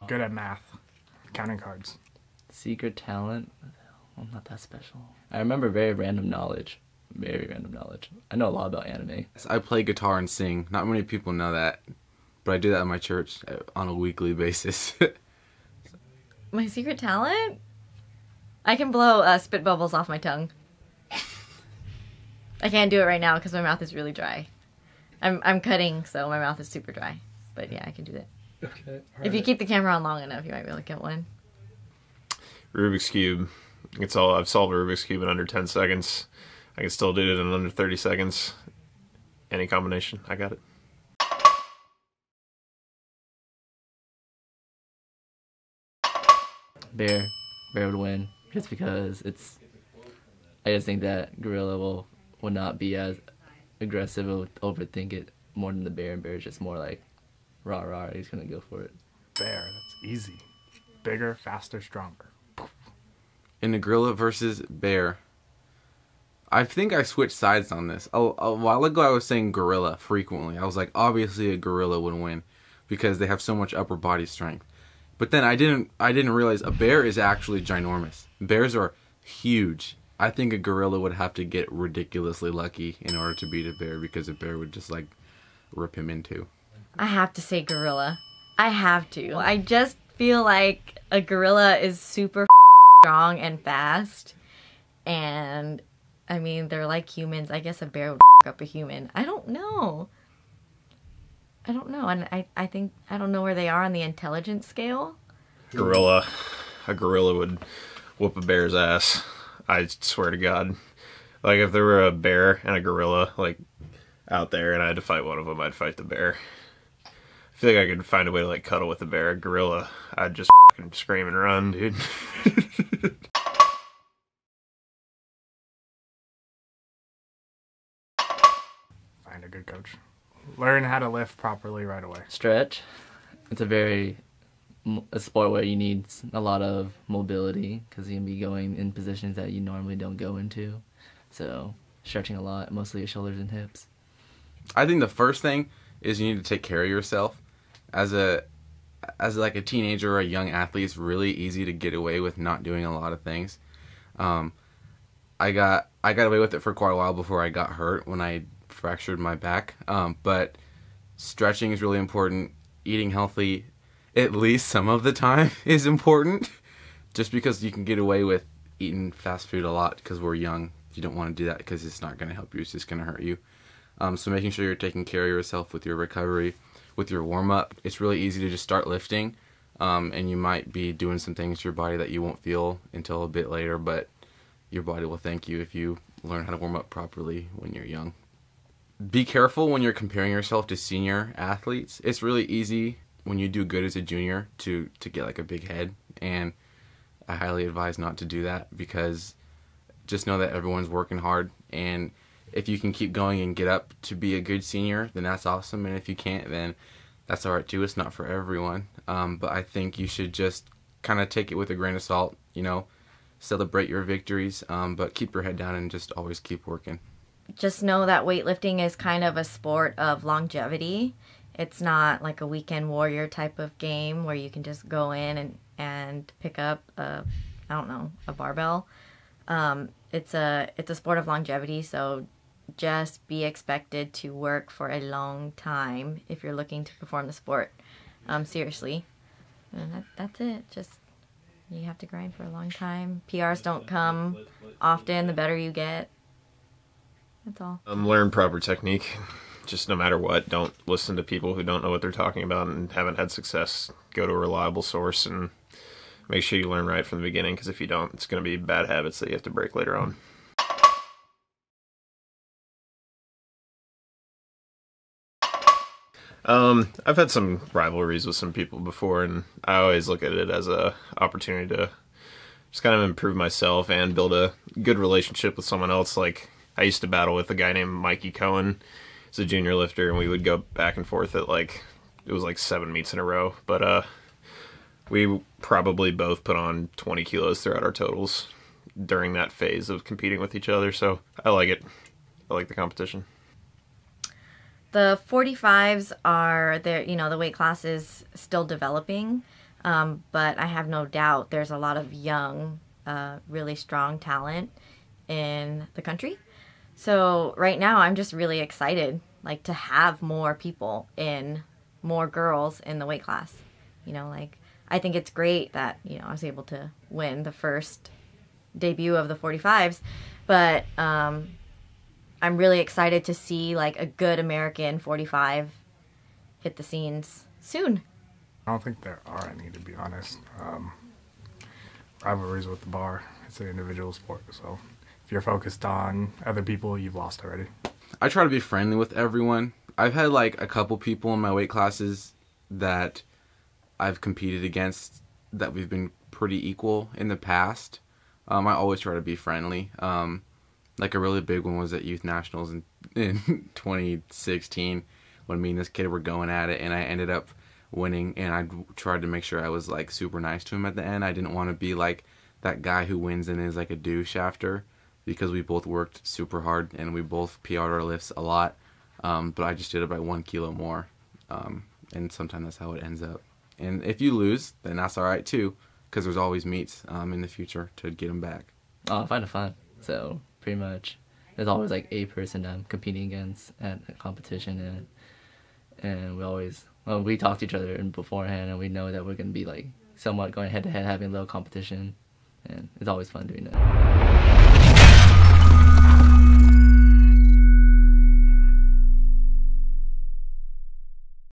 Good at math. Counting cards. Secret talent? Well, not that special. I remember very random knowledge. Very random knowledge. I know a lot about anime. I play guitar and sing. Not many people know that, but I do that at my church on a weekly basis. My secret talent? I can blow spit bubbles off my tongue. I can't do it right now because my mouth is really dry. I'm cutting, so my mouth is super dry. But yeah, I can do that. Okay. If you keep the camera on long enough, you might be able to get one. Rubik's Cube. I've solved a Rubik's Cube in under 10 seconds. I can still do it in under 30 seconds. Any combination, I got it. Bear would win just because I just think that gorilla will not be as aggressive. Will overthink it more than the bear, and bear is just more like rah rah. He's gonna go for it. Bear, that's easy. Bigger, faster, stronger. In a gorilla versus bear, I think I switched sides on this. A while ago I was saying gorilla frequently. I was like, obviously a gorilla would win because they have so much upper body strength. But then I didn't realize a bear is actually ginormous. Bears are huge. I think a gorilla would have to get ridiculously lucky in order to beat a bear because a bear would just like rip him in two. I have to say gorilla. I have to. I just feel like a gorilla is super strong and fast. And, I mean, they're like humans. I guess a bear would up a human. I don't know. And I think, I don't know where they are on the intelligence scale. Gorilla. A gorilla would whoop a bear's ass. I swear to God. Like, if there were a bear and a gorilla, like, out there and I had to fight one of them, I'd fight the bear. I feel like I could find a way to, like, cuddle with a bear. A gorilla, I'd just fucking scream and run, dude. Find a good coach. Learn how to lift properly right away. Stretch. It's a sport where you need a lot of mobility because you can be going in positions that you normally don't go into. So stretching a lot, mostly your shoulders and hips. I think the first thing is you need to take care of yourself. As like a teenager or a young athlete, it's really easy to get away with not doing a lot of things. I got away with it for quite a while before I got hurt when I fractured my back. But stretching is really important. Eating healthy at least some of the time is important. Just because you can get away with eating fast food a lot because we're young. You don't want to do that because it's not going to help you. It's just going to hurt you. So making sure you're taking care of yourself with your recovery, with your warm-up. It's really easy to just start lifting. And you might be doing some things to your body that you won't feel until a bit later. But your body will thank you if you learn how to warm up properly when you're young. Be careful when you're comparing yourself to senior athletes. It's really easy when you do good as a junior to get like a big head, and I highly advise not to do that because just know that everyone's working hard, and if you can keep going and get up to be a good senior, then that's awesome, and if you can't, then that's alright too. It's not for everyone, but I think you should just kind of take it with a grain of salt, celebrate your victories, but keep your head down and just always keep working. Just know that weightlifting is kind of a sport of longevity. It's not like a weekend warrior type of game where you can just go in and pick up a barbell. It's a sport of longevity, so just be expected to work for a long time if you're looking to perform the sport seriously. And that's it. Just you have to grind for a long time. PRs don't come often. The better you get. That's all. Learn proper technique. Just no matter what, don't listen to people who don't know what they're talking about and haven't had success. Go to a reliable source and make sure you learn right from the beginning, because if you don't, it's going to be bad habits that you have to break later on. I've had some rivalries with some people before, and I always look at it as a opportunity to just kind of improve myself and build a good relationship with someone else. Like, I used to battle with a guy named Mikey Cohen. He's a junior lifter, and we would go back and forth at it was like 7 meets in a row. But we probably both put on 20 kilos throughout our totals during that phase of competing with each other. So I like it. I like the competition. The 45s are the weight class is still developing. But I have no doubt there's a lot of young, really strong talent in the country. So right now I'm just really excited, like, to have more people more girls in the weight class. You know, like, I think it's great that, you know, I was able to win the first debut of the 45s, but I'm really excited to see, like, a good American 45 hit the scenes soon. I don't think there are any, to be honest. Rivalries with the bar, it's an individual sport, so if you're focused on other people, you've lost already. I try to be friendly with everyone. I've had like a couple people in my weight classes that I've competed against that we've been pretty equal in the past. I always try to be friendly. Like a really big one was at Youth Nationals in 2016 when me and this kid were going at it, and I ended up winning, and I tried to make sure I was like super nice to him at the end. I didn't want to be like that guy who wins and is like a douche after, because we both worked super hard and we both PR'd our lifts a lot. But I just did it by 1 kilo more. And sometimes that's how it ends up. And if you lose, then that's all right too, because there's always meets in the future to get them back. Oh, I find it fun. So pretty much, there's always like a person I'm competing against at a competition, and we talk to each other beforehand, and we know that we're gonna be like somewhat going head to head, having a little competition, and it's always fun doing that.